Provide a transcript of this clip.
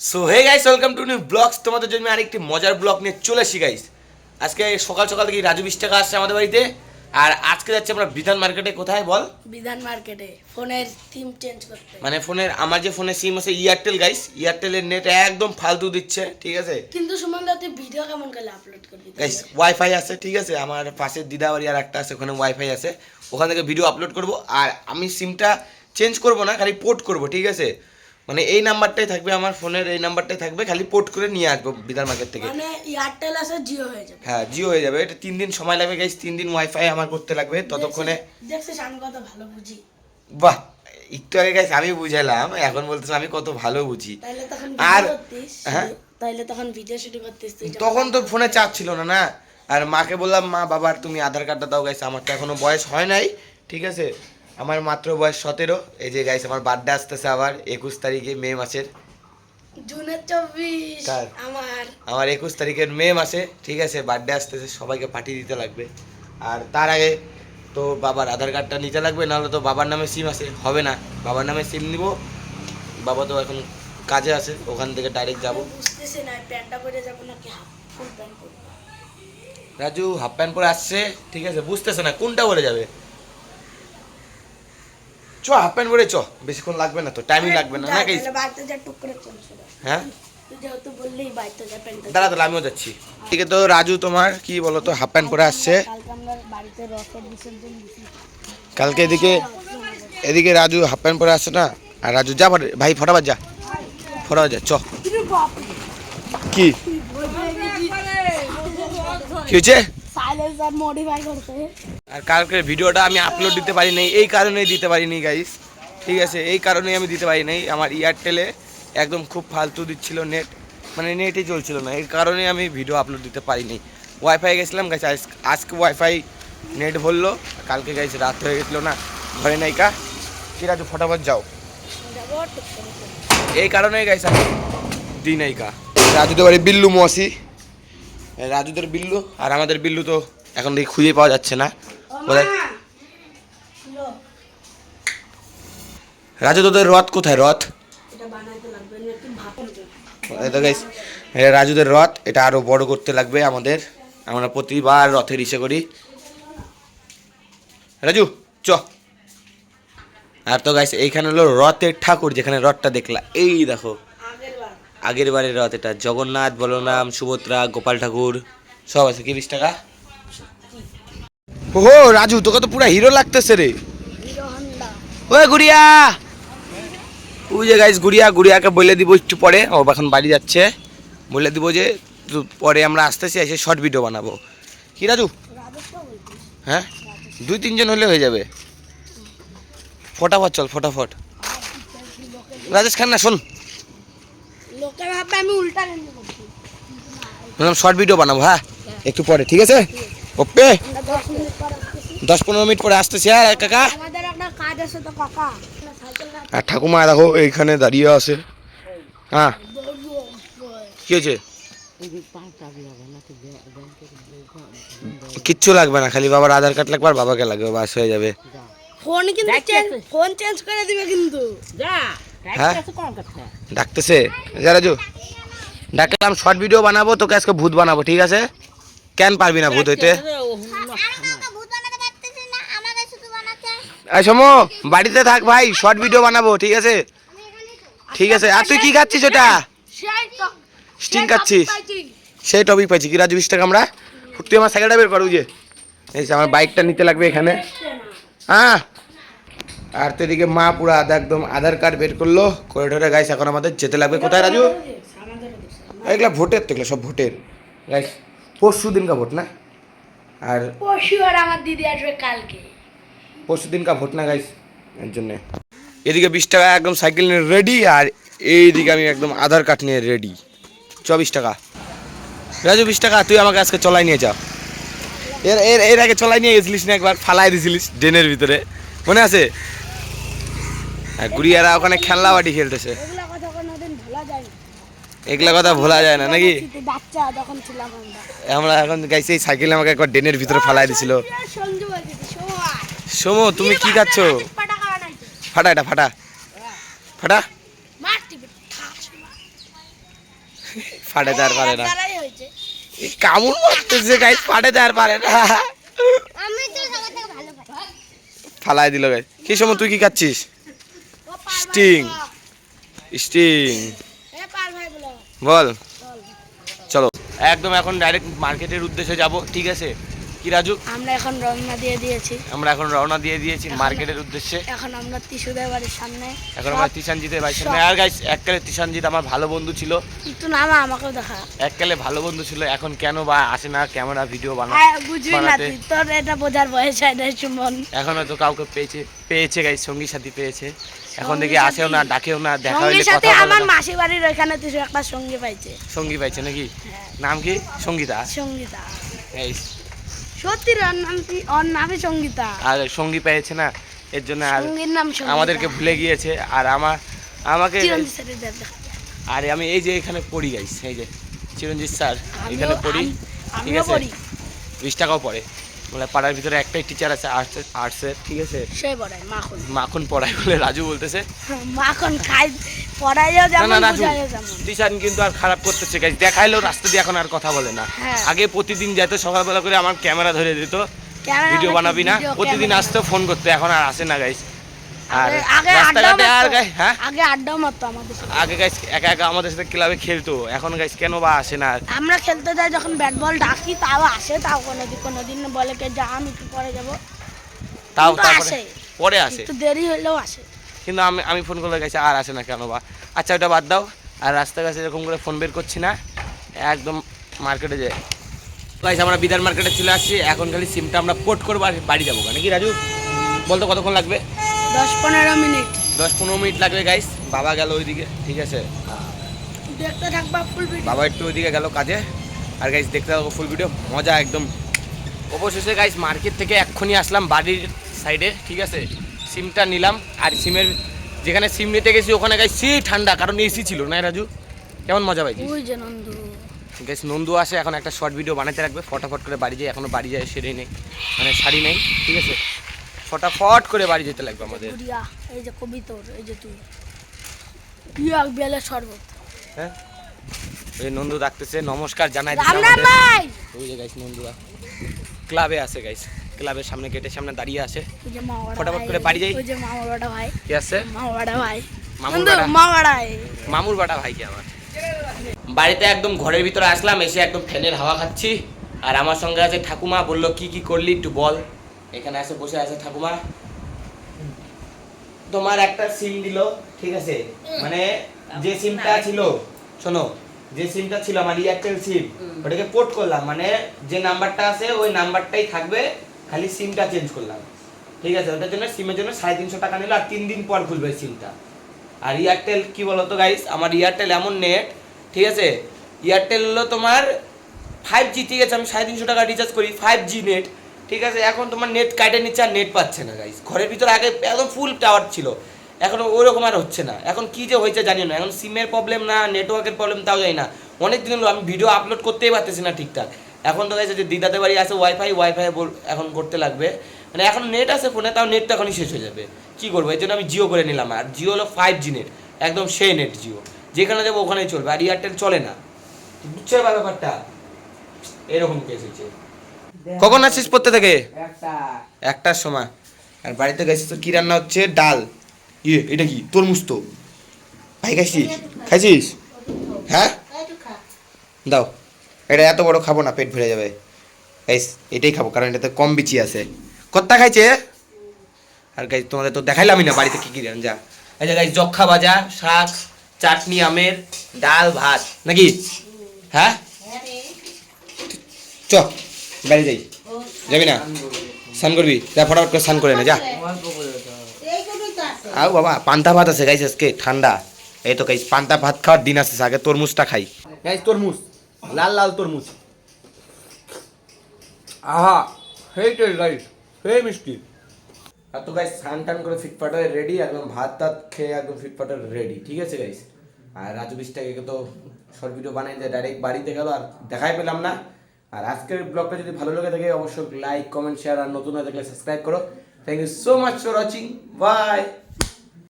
So hey guys, welcome to new blogs. তোমাদের জন্য আরেকটি মজার ব্লগ নিয়ে চলে এসেছি গাইস। আজকে সকাল সকাল থেকে রাজু 20 টাকা আসছে আমাদের বাড়িতে। আর আজকে যাচ্ছি আমরা বিধান মার্কেটে। কোথায় বল? বিধান মার্কেটে ফোনের সিম চেঞ্জ করতে। মানে ফোনের, আমার যে ফোনের সিম আছে এয়ারটেল গাইস, এয়ারটেলের নেট একদম ফালতু দিচ্ছে, ঠিক আছে। কিন্তু সুমন দা তুই ভিডিও কেমন করে আপলোড করবি গাইস ওয়াইফাই আছে, ঠিক আছে। আমার পাশের দিদাবাড়ি আর একটা আছে, ওখানে ওয়াইফাই আছে, ওখান থেকে ভিডিও আপলোড করব। আর আমি সিমটা চেঞ্জ করব না, খালি পোর্ট করব, ঠিক আছে। মানে এই নাম্বারটাই থাকবে আমার ফোনের, এই নাম্বারটাই থাকবে, খালি পোর্ট করে নিয়ে আসবো বিধান মার্কেট থেকে। মানে এয়ারটেল আছে জিও হয়ে যাবে। হ্যাঁ, জিও হয়ে যাবে। এটা 3 দিন সময় লাগবে গাইস, 3 দিন ওয়াইফাই আমার করতে লাগবে ততক্ষণে। দেখছিস আমি কত ভালো বুঝি। বাহ, একটু আগে গাইস আমি বুঝালাম, এখন বলতেছ আমি কত ভালো বুঝি। তাহলে তখন আর ভিডিও করতিস, হ্যাঁ, তাহলে তখন ভিডিও শুট করতিস তুই। তখন তো ফোনে চার্জ ছিল না না। আর মাকে বললাম, মা বাবার তুমি আধার কার্ডটা দাও গাইস, আমার তো এখনো বয়স হয় নাই, ঠিক আছে। আমার মাত্র বয়স 17। এই যে গাইস আমার বার্থডে আসতেছে আবার 21 তারিখে, মে মাসের। জুনের 24 কার? আমার 21 তারিখের মে মাসে, ঠিক আছে। বার্থডে আসতেছে, সবাইকে পার্টি দিতে লাগবে। আর তার আগে তো বাবার আধার কার্ডটা নিতে লাগবে, নাহলে তো বাবার নামে সিম আছে, হবে না। বাবার নামে সিম নিব, বাবা তো এখন কাজে আছে, ওখান থেকে ডাইরেক্ট যাব। বুঝতেছি না প্যান্টটা পরে যাব নাকি ফুল প্যান্ট পরে। রাজু হাফ প্যান্ট পরে আসছে, ঠিক আছে, বুঝতেছে না কোনটা পরে যাবে। চ হাফ প্যান্ট পরে চ, বেশিক্ষণ লাগবে না তো, টাইমই লাগবে না না গাইস। বাড়িতে যা টুক করে চল। হ্যাঁ, তুই যেহেতু বললি বাড়িতে যা প্যান্ট। দাঁড়া দাঁড়া, আমিও যাচ্ছি। ঠিক আছে, তো রাজু তোমার কি বলো তো, হাফ প্যান্ট পরে আসছে। কালকে আমরা বাড়িতে রথের বিসর্জন দিছি। কালকে এদিকে রাজু হাফ প্যান্ট পরে আসছে না। আর রাজু যা ভাই, ফটাফট যা, ফটাফট যা, চ। কি হয়েছে? সাইলেন্সার মডিফাই করতে। আর কালকের ভিডিওটা আমি আপলোড দিতে পারি নাই, এই কারণেই দিতে পারিনি গাইস, ঠিক আছে। এই কারণেই আমি দিতে পারি নাই, আমার এয়ারটেলে একদম খুব ফালতু দিচ্ছিল নেট, মানে নেটই চলছিল না, এই কারণেই আমি ভিডিও আপলোড দিতে পারিনি। ওয়াইফাই গেছিলাম গাইস, আজকে ওয়াইফাই নেট ভরলো, কালকে গাইস রাত হয়ে গেছিলো না, ঘরে নাইকা। কি রাজু ফটাফট যাও, এই কারণেই গাইস আমি দিই নাইকা। রাজুদের বাড়ি বিল্লু মসি, রাজুদের বিল্লু আর আমাদের বিল্লু তো এখন দেখি খুঁজে পাওয়া যাচ্ছে না। রাজু তোদের রথ কোথায়? রথ রাজুদের রথ, এটা আরো বড় করতে লাগবে আমাদের। আমরা প্রতিবার রথের ইসে করি। রাজু চ। আর তো গাইস এইখানে হলো রথের ঠাকুর, যেখানে রথটা দেখলা, এই দেখো আগের বারের রথ। এটা জগন্নাথ, বলরাম, সুভদ্রা, গোপাল ঠাকুর সব আছে। কি 20 টাকা? ও রাজু, তোকে তো পুরো হিরো লাগতেছে রে। ওই গুড়িয়া, ওই যে গাইস গুড়িয়াকে বলে দিব একটু পরে, ও এখন বাড়ি যাচ্ছে, বলে দিব যে পরে আমরা আসতেছি, এসে শর্ট ভিডিও বানাবো। কি রাজু? হ্যাঁ, 2-3 জন হলে হয়ে যাবে। ফটাফট চল, ফটাফট। রাজেশ খান্না শোন, শর্ট ভিডিও বানাবো, হ্যাঁ একটু পরে, ঠিক আছে। ওকে, 10-15 মিনিট পরে আসতেছি। আর কাকা, আর ঠাকুমা দেখো এইখানে দাঁড়িয়ে আছে। হ্যাঁ, কি হয়েছে? কিচ্ছু লাগবে না, খালি বাবার আধার কার্ড লাগবে আর বাবাকে লাগবে, বাস হয়ে যাবে। ফোন কিন্তু ফোন চেঞ্জ করে দিবে কিন্তু। হ্যাঁ ডাকতেছে, যা রাজু ডাকলাম, শর্ট ভিডিও বানাবো, তোকে আজকে ভূত বানাবো, ঠিক আছে। কেন পারবি না ভূত হইতে? সমো বাড়িতে থাক ভাই, শর্ট ভিডিও বানাবো, ঠিক আছে। ঠিক আছে। আর তুই কি খাচ্ছিস? ওটা স্টিং খাচ্ছিস? সেই টপিক পাইছি। কি রাজু 20 টাকা আমরা, তুই আমার সাইকেলটা বের কর, যে এই আমার বাইকটা নিতে লাগবে এখানে। হ্যাঁ, আর তো এদিকে মা পুরো একদম আধার কার্ড বের করলো, করিডোরে গাইস এখন আমাদের যেতে লাগবে। কোথায় রাজু? এগুলা ভোটের, তো এগুলো সব ভোটের গাইস, পরশু দিনকা ভোট না। আর পরশু আর আমার দিদি আসবে কালকে। পরশু দিনকা ভোট না গাইস, এর জন্যে। এদিকে 20 টাকা একদম সাইকেল নিয়ে রেডি, আর এইদিকে আমি একদম আধার কার্ড নিয়ে রেডি। 24 টাকা রাজু, 20 টাকা তুই আমাকে আজকে চলাই নিয়ে যা। এর আগে চলাই নিয়ে গেছিলিস না একবার, ফালাই দিয়েছিলিস ড্রেনের ভিতরে, মনে আছে? গুড়িয়ারা ওখানে খেলনা বাটি খেলতেছে, এগুলা কথা ভোলা যায় না নাকি? আমরা এখন গাইছি, এই সাইকেল আমাকে একবার ড্রেনের ভিতরে ফালাই দিছিল। সোমো তুমি কি খাচ্ছ? ফাটা, এটা ফাটা ফাটা। ফাটাতে আর পারে না, তারাই হয়েছে। এই কামড় মারতেছে গাইস, ফাটাতে আর পারে না। আমি তো সবার থেকে ভালো পাই। ফালাই দিল গাইস। কি সময় তুই কি খাচ্ছিস? ও পার ভাই স্টিং। বলো। স্টিং এ পার ভাই বলো। বল। বল। চলো একদম এখন ডাইরেক্ট মার্কেটের উদ্দেশ্যে যাব, ঠিক আছে কি রাজু? আমরা এখন রওনা দিয়ে দিয়েছি। আমরা এখন রওনা দিয়ে দিয়েছি মার্কেটের উদ্দেশ্যে। এখন আমরা ত্রিশুদের বাড়ির সামনে। এখন আমরা তিশানজিতের বাড়ির সামনে। আর গাইস এককালে তিশানজিৎ আমার ভালো বন্ধু ছিল, একটু নামা আমাকেও দেখা। এককালে ভালো বন্ধু ছিল, এখন কেন বা আসে না ক্যামেরা ভিডিও বুঝবি না বানাতে। তুই, তোর এটা বোঝার বয়স হয় না সুমন। এখন হয়তো কাউকে পেয়েছে গাইস, সঙ্গী সাথী পেয়েছে। এখন দেখি সঙ্গী আসেও না, ডাকেও না, দেখা সঙ্গীর হইলে সাথে কথা বলে আমার না। মাসি বাড়ির ওখানে তুই একটা সঙ্গী পাইছে। সঙ্গী পাইছে নাকি? হ্যাঁ, নাম কি? সঙ্গীতা। সঙ্গীতা। এই সত্যি ওর নাম কি? ওর নামই সঙ্গীতা। আর সঙ্গী পেয়েছে না, এর জন্য আর সঙ্গীর নাম সঙ্গীতা। আমাদেরকে ভুলে গিয়েছে। আর আমাকে চিরঞ্জিত স্যারের দেখা। আর আমি এই যে এখানে পড়ি গাইস, এই যে চিরঞ্জিত স্যার এখানে পড়ি, ঠিক আমিও আছে? পড়ি। 20 টাকাও পড়ে। মানে পাড়ার ভিতরে একটাই টিচার আছে আর্টসের, ঠিক আছে? সে পড়ায় মাখন। মাখন পড়ায় বলে রাজু বলতেছে। মাখন খাই পড়াইও না যেমন না রাজু, বুঝাইও যেমন। টিচার কিন্তু আর খারাপ করতেছে গাইস, দেখাইলো রাস্তা দিয়ে এখন আর কথা বলে না। হ্যাঁ। আগে প্রতিদিন যেত সকালবেলা করে আমার ক্যামেরা ধরে দিত, ক্যামেরা ভিডিও নাকি বানাবি না, ভিডিও প্রতিদিন ক্যামেরা। আসতো ফোন করতে, এখন আর আসে না গাইস। আর আগে রাস্তাঘাটে আর হ্যাঁ আগে আড্ডা মারতো আমাদের সাথে। আগে গাইস একা একা আমাদের সাথে ক্লাবে খেলতো, এখন গাইস কেন বা আসে না আর। আমরা খেলতে যাই যখন ব্যাট বল ডাকি তাও আসে, তাও কোনোদিন বলে কে যা আমি একটু পরে যাবো। তাও কিন্তু তারপরে আসে। পরে আসে, একটু দেরি হইলেও আসে। কিন্তু আমি ফোন করলে গাইছে আর আসে না কেন বা। আচ্ছা ওটা বাদ দাও, আর রাস্তাঘাটে এরকম করে ফোন বের করছি না, একদম মার্কেটে যাই গাইস। আমরা বিদার মার্কেটে চলে আসছি, এখন খালি সিমটা আমরা পোর্ট করবো আর বাড়ি যাবো নাকি রাজু? বলতো কতক্ষণ লাগবে? 10-15 মিনিট 10-15 মিনিট লাগবে গাইস। বাবা গেল ওইদিকে, ঠিক আছে? দেখতে থাকবা ফুল ভিডিও। বাবা একটু ওইদিকে গেল কাজে। আর গাইস দেখতে থাকো ফুল ভিডিও, মজা একদম। অবশেষে গাইস মার্কেট থেকে এক্ষুনি আসলাম বাড়ির সাইডে, ঠিক আছে? সিমটা নিলাম, আর সিমের যেখানে সিম নিতে গেছি ওখানে গাইস সেই ঠান্ডা, কারণ এসি ছিল না রাজু। কেমন মজা পাইছিস? ওই যে নন্দু। গাইস নন্দু আসে, এখন একটা শর্ট ভিডিও বানাতে রাখবে, ফটাফট করে বাড়ি যাই। এখনো বাড়ি যায় সেরে নেই, মানে শাড়ি নেই, ঠিক আছে? ফটাফট করে বাড়ি যেতে লাগবে আমাদের। গুড়িয়া, এই যে কবিতর, এই যে তুই ইয়া বেলা শরবত। হ্যাঁ এই নন্দু ডাকতেছে, নমস্কার জানাই রাম দিচ্ছে রাম আমাদের। ভাই। ওই যে গাইস নন্দুরা ক্লাবে আছে গাইস, ক্লাবের সামনে গেটের সামনে দাঁড়িয়ে আছে। ওই যে মাওয়াড়া ফটাফট ভাই, করে বাড়ি যাই। ওই যে মাওয়াড়া ভাই, কি আছে? মাওয়াড়া ভাই, মামুর নন্দু বাড়া। মাওয়াড়া। মামুর বাটা ভাইকে আমার। বাড়িতে একদম ঘরের ভিতরে আসলাম, এসে একদম ফ্যানের হাওয়া খাচ্ছি। আর আমার সঙ্গে আছে ঠাকুমা, বললো কি কি করলি একটু বল। এখানে এসে বসে আছে ঠাকুমা। তোমার একটা সিম দিল, ঠিক আছে? মানে যে সিমটা ছিল, শোনো, যে সিমটা ছিল আমার এয়ারটেল সিম, ওটাকে পোর্ট করলাম, মানে যে নাম্বারটা আছে ওই নাম্বারটাই থাকবে, খালি সিমটা চেঞ্জ করলাম, ঠিক আছে? ওটার জন্য সিমের জন্য 350 টাকা নিল, আর 3 দিন পর খুলবে সিমটা। আর এয়ারটেল কি বলতো গাইস, আমার এয়ারটেল এমন নেট, ঠিক আছে? এয়ারটেল হলো তোমার 5G, ঠিক আছে? আমি 350 টাকা রিচার্জ করি, 5G নেট, ঠিক আছে? এখন তোমার নেট কাটে নিচ্ছে আর নেট পাচ্ছে না গাইস। ঘরের ভিতরে আগে একদম ফুল টাওয়ার ছিল, এখন ওরকম আর হচ্ছে না। এখন কি যে হয়েছে জানি না, এখন সিমের প্রবলেম না নেটওয়ার্কের প্রবলেম তাও জানি না। অনেক দিন হলো আমি ভিডিও আপলোড করতেই পারতেছি না ঠিকঠাক। এখন তো গাইস যে দিদাদের বাড়ি আছে ওয়াইফাই এখন করতে লাগবে, মানে এখন নেট আছে ফোনে, তাও নেট তো এখনই শেষ হয়ে যাবে। কি করবো, এই জন্য আমি জিও করে নিলাম। আর জিও হলো 5G নেট, একদম সেই নেট জিও, যেখানে যাবো ওখানেই চলবে। আর এয়ারটেল চলে না, বুঝছো এবার ব্যাপারটা? এরকম কেস হচ্ছে। কখন আসছিস পড়তে থেকে? একটার সময়। আর বাড়িতে গেছিস তোর কি রান্না হচ্ছে? ডাল। এটা কি তরমুজ তো ভাই, খাইছিস? হ্যাঁ দাও, এটা এত বড় খাবো না, পেট ভরে যাবে গাইস। এটাই খাবো কারণ এটাতে কম বিচি আছে। কত্তা খাইছে? আর গাইস তোমাদের তো দেখাইলামই না বাড়িতে কি কি রান্না। এই যে গাইস জক্ষা ভাজা, শাক, চাটনি, আমের, ডাল, ভাত নাকি? হ্যাঁ চ বাড়ি যাই। যাবি না? স্নান করবি? যা ফটাফট করে স্নান করে নে যা। আও বাবা, পান্তা ভাত আছে গাইস আজকে, ঠান্ডা। এই তো গাইস পান্তা ভাত খাওয়ার দিন আছে, আগে তরমুজটা খাই গাইস। তরমুজ, লাল লাল তরমুজ, আহা হেইটাই গাইস, সেই মিষ্টি। আর তো গাইস স্নান টান করে ফিটফাট হয়ে রেডি, একদম ভাত টাত খেয়ে একদম ফিটফাট রেডি, ঠিক আছে গাইস? আর রাজু 20 টাকা তো শর্ট ভিডিও বানাই দিয়ে ডাইরেক্ট বাড়িতে গেল, আর দেখাই পেলাম না। আর আজকের ব্লগটা যদি ভালো লাগে থাকে অবশ্যই লাইক, কমেন্ট, শেয়ার, আর নতুন হয়ে থাকলে সাবস্ক্রাইব করো। Thank you so much for watching, by.